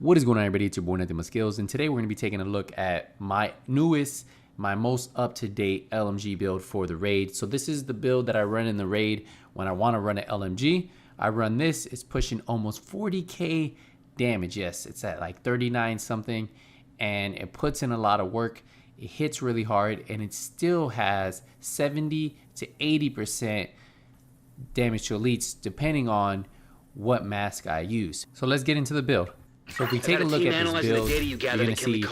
What is going on, everybody? It's your boy Nothing But Skills, and today we're going to be taking a look at my most up-to-date LMG build for the Raid. So this is the build that I run in the Raid when I want to run an LMG. I run this. It's pushing almost 40k damage. Yes, it's at like 39 something, and it puts in a lot of work. It hits really hard, and it still has 70 to 80% damage to elites depending on what mask I use. So let's get into the build. So if we take a look at this build, you're going to see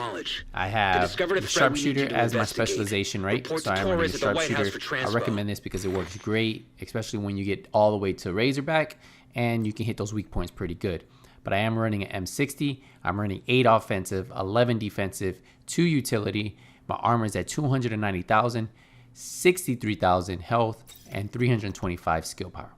I have the sharpshooter as my specialization, right? So I'm running sharpshooter. I recommend this because it works great, especially when you get all the way to Razorback and you can hit those weak points pretty good. But I am running an M60. I'm running 8 offensive, 11 defensive, 2 utility. My armor is at 290,000, 63,000 health, and 325 skill power.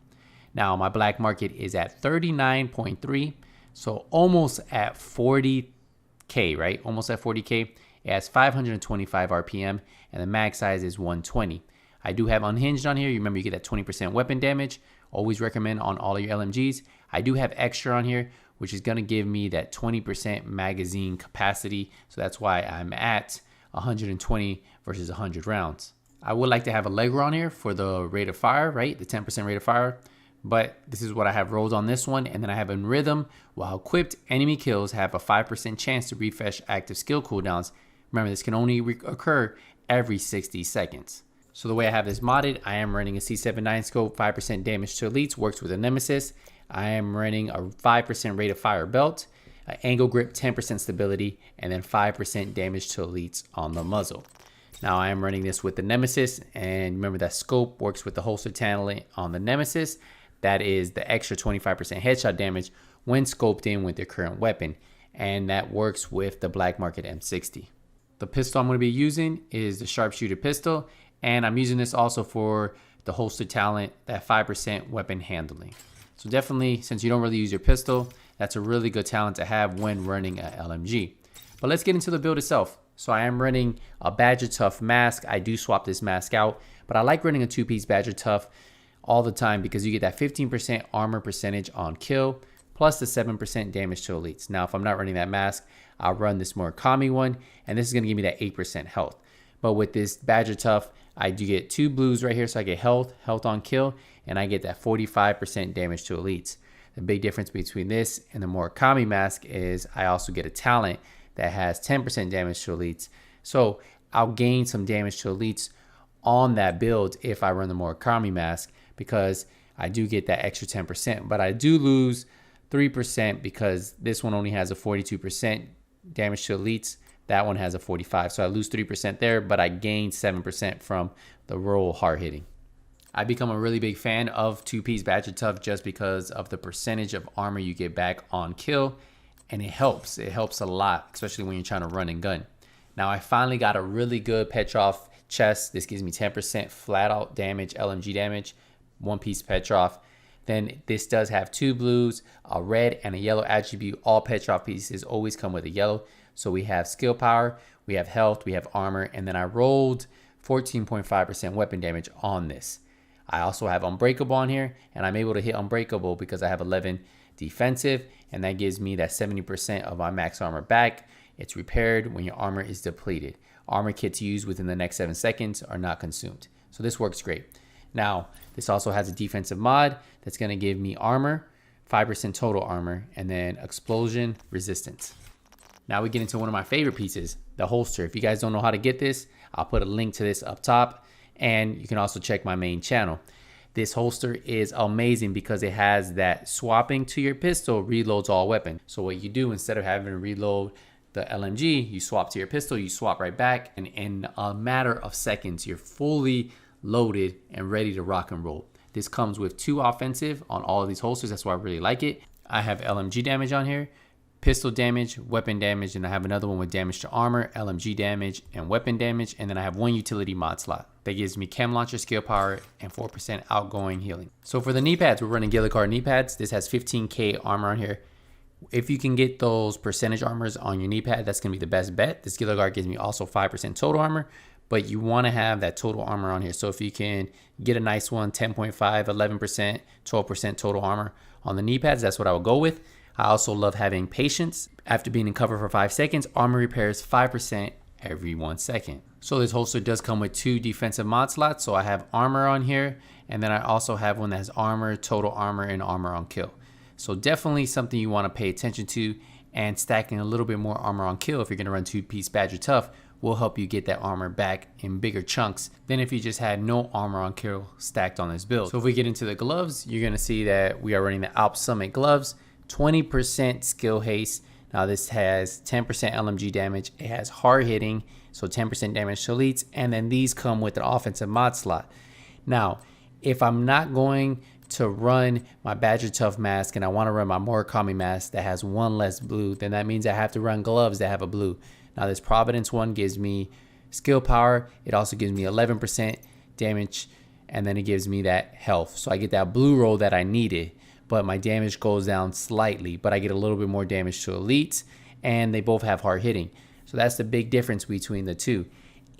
Now my black market is at 39.3. So almost at 40k, right? Almost at 40k. It has 525 RPM and the mag size is 120. I do have unhinged on here. You remember you get that 20% weapon damage. Always recommend on all of your LMGs. I do have extra on here, which is going to give me that 20% magazine capacity. So that's why I'm at 120 versus 100 rounds. I would like to have a Legro on here for the rate of fire, right? The 10% rate of fire. But this is what I have rolled on this one. And then I have in rhythm, while equipped, enemy kills have a 5% chance to refresh active skill cooldowns. Remember, this can only occur every 60 seconds. So the way I have this modded, I am running a C79 scope, 5% damage to elites, works with a nemesis. I am running a 5% rate of fire belt, an angle grip, 10% stability, and then 5% damage to elites on the muzzle. Now I am running this with the nemesis, and remember that scope works with the holster talent on the nemesis. That is the extra 25% headshot damage when scoped in with your current weapon. And that works with the black market M60. The pistol I'm going to be using is the sharpshooter pistol. And I'm using this also for the holster talent, that 5% weapon handling. So definitely, since you don't really use your pistol, that's a really good talent to have when running a LMG. But let's get into the build itself. So I am running a Badger Tough mask. I do swap this mask out, but I like running a 2-piece Badger Tough all the time because you get that 15% armor percentage on kill plus the 7% damage to elites. Now if I'm not running that mask, I'll run this Murakami one, and this is going to give me that 8% health. But with this Badger Tough, I do get 2 blues right here, so I get health on kill, and I get that 45% damage to elites. The big difference between this and the Murakami mask is I also get a talent that has 10% damage to elites. So I'll gain some damage to elites on that build if I run the Murakami mask, because I do get that extra 10%, but I do lose 3% because this one only has a 42% damage to elites. That one has a 45, so I lose 3% there, but I gain 7% from the roll hard hitting. I become a really big fan of 2-piece Badger Tough just because of the percentage of armor you get back on kill, and it helps. It helps a lot, especially when you're trying to run and gun. Now I finally got a really good Petrov chest. This gives me 10% flat out damage, LMG damage. 1-piece Petrov. Then this does have 2 blues, a red, and a yellow attribute. All Petrov pieces always come with a yellow. So we have skill power, we have health, we have armor, and then I rolled 14.5% weapon damage on this. I also have Unbreakable on here, and I'm able to hit Unbreakable because I have 11 defensive, and that gives me that 70% of my max armor back. It's repaired when your armor is depleted. Armor kits used within the next 7 seconds are not consumed. So this works great. Now, this also has a defensive mod that's going to give me armor, 5% total armor, and then explosion resistance. Now we get into one of my favorite pieces, the holster. If you guys don't know how to get this, I'll put a link to this up top, and you can also check my main channel. This holster is amazing because it has that swapping to your pistol reloads all weapon. So what you do, instead of having to reload the LMG, you swap to your pistol, you swap right back, and in a matter of seconds, you're fully loaded and ready to rock and roll. This comes with 2 offensive on all of these holsters. That's why I really like it. I have LMG damage on here, pistol damage, weapon damage, and I have another one with damage to armor, LMG damage, and weapon damage. And then I have 1 utility mod slot that gives me chem launcher, skill power, and 4% outgoing healing. So for the Kneepads, we're running Gilligar Kneepads. This has 15k armor on here. If you can get those percentage armors on your Kneepad, that's going to be the best bet. This Gilligar gives me also 5% total armor, but you want to have that total armor on here. So if you can get a nice one, 10.5, 11%, 12% total armor on the Kneepads, that's what I would go with. I also love having patience. After being in cover for 5 seconds, armor repairs 5% every 1 second. So this holster does come with 2 defensive mod slots. So I have armor on here, and then I also have one that has armor, total armor, and armor on kill. So definitely something you want to pay attention to, and stacking a little bit more armor on kill if you're going to run 2-piece Badger Tough will help you get that armor back in bigger chunks than if you just had no armor on kill stacked on this build. So if we get into the gloves, you're going to see that we are running the Alp Summit gloves, 20% skill haste. Now this has 10% LMG damage. It has hard hitting, so 10% damage to elites, and then these come with an offensive mod slot. Now, if I'm not going to run my Badger Tough mask and I want to run my Murakami mask that has 1 less blue, then that means I have to run gloves that have a blue. Now this Providence one gives me skill power. It also gives me 11% damage, and then it gives me that health. So I get that blue roll that I needed, but my damage goes down slightly, but I get a little bit more damage to elites, and they both have hard hitting. So that's the big difference between the two.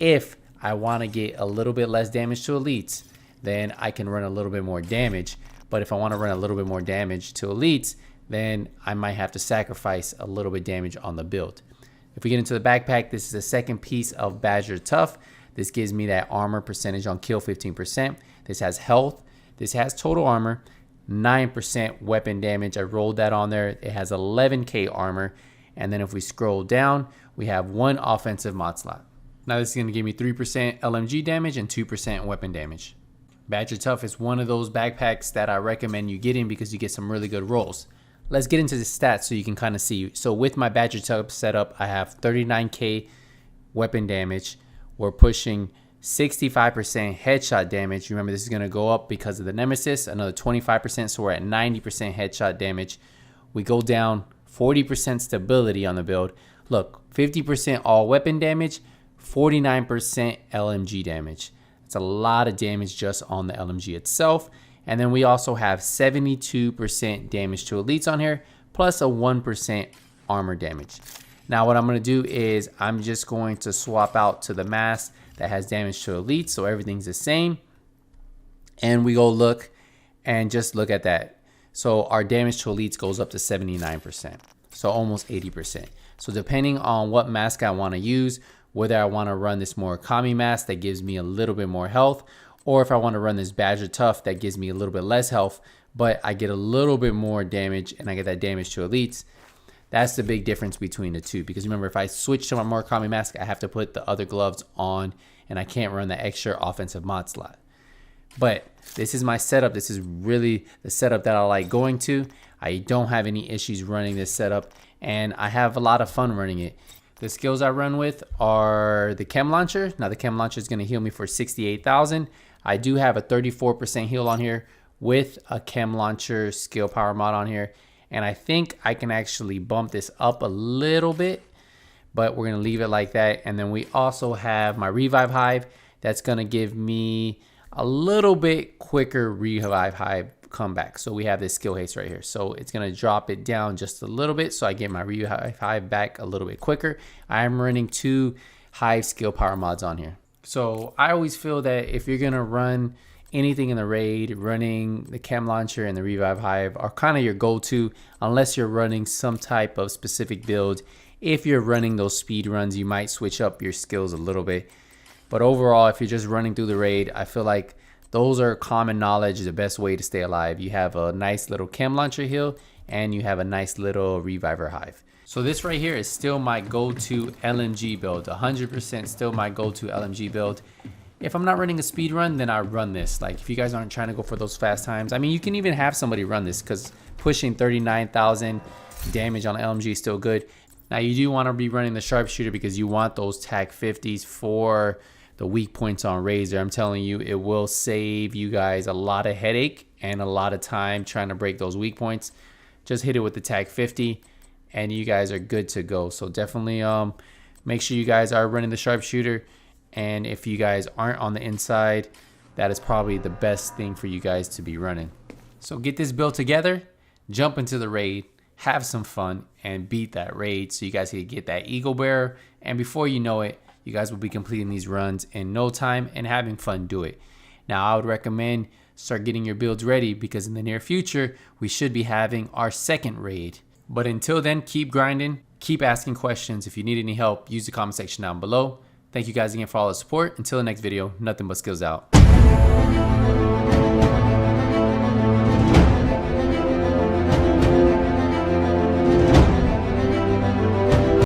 If I want to get a little bit less damage to elites, then I can run a little bit more damage. But if I want to run a little bit more damage to elites, then I might have to sacrifice a little bit damage on the build. If we get into the backpack, this is the second piece of Badger Tough. This gives me that armor percentage on kill, 15%. This has health. This has total armor, 9% weapon damage. I rolled that on there. It has 11k armor. And then if we scroll down, we have 1 offensive mod slot. Now this is going to give me 3% LMG damage and 2% weapon damage. Badger Tough is one of those backpacks that I recommend you getting because you get some really good rolls. Let's get into the stats so you can kind of see. So with my Badger Tough setup, I have 39k weapon damage. We're pushing 65% headshot damage. Remember, this is going to go up because of the Nemesis, another 25%, so we're at 90% headshot damage. We go down 40% stability on the build. Look, 50% all weapon damage, 49% LMG damage. It's a lot of damage just on the LMG itself. And then we also have 72% damage to elites on here, plus a 1% armor damage. Now what I'm going to do is I'm just going to swap out to the mask that has damage to elites, so everything's the same. And we go look and just look at that. So our damage to elites goes up to 79%, so almost 80%. So depending on what mask I want to use, whether I want to run this Murakami mask that gives me a little bit more health, or if I want to run this Badger Tough that gives me a little bit less health, but I get a little bit more damage and I get that damage to elites, that's the big difference between the two. Because remember, if I switch to my Murakami mask, I have to put the other gloves on and I can't run the extra offensive mod slot. But this is my setup. This is really the setup that I like going to. I don't have any issues running this setup, and I have a lot of fun running it. The skills I run with are the Chem Launcher. Now the Chem Launcher is going to heal me for 68,000. I do have a 34% heal on here with a Chem Launcher skill power mod on here. And I think I can actually bump this up a little bit, but we're going to leave it like that. And then we also have my Revive Hive. That's going to give me a little bit quicker Revive Hive comeback. So we have this skill haste right here. So it's going to drop it down just a little bit so I get my Revive Hive back a little bit quicker. I'm running 2 Hive skill power mods on here. So I always feel that if you're going to run anything in the raid, running the Chem Launcher and the Revive Hive are kind of your go-to, unless you're running some type of specific build. If you're running those speed runs, you might switch up your skills a little bit. But overall, if you're just running through the raid, I feel like those are common knowledge, the best way to stay alive. You have a nice little Chem Launcher heal, and you have a nice little Reviver Hive. So this right here is still my go-to LMG build, 100% still my go-to LMG build. If I'm not running a speed run, then I run this. Like if you guys aren't trying to go for those fast times, I mean, you can even have somebody run this because pushing 39,000 damage on LMG is still good. Now you do want to be running the Sharpshooter because you want those TAC 50s for the weak points on Razor. I'm telling you, it will save you guys a lot of headache and a lot of time trying to break those weak points. Just hit it with the TAC 50 and you guys are good to go. So definitely make sure you guys are running the Sharpshooter. And if you guys aren't on the inside, that is probably the best thing for you guys to be running. So get this build together, jump into the raid, have some fun, and beat that raid so you guys can get that Eagle Bearer. And before you know it, you guys will be completing these runs in no time and having fun do it. Now, I would recommend start getting your builds ready because in the near future, we should be having our second raid. But until then, keep grinding, keep asking questions. If you need any help, use the comment section down below. Thank you guys again for all the support. Until the next video, nothing but skills out.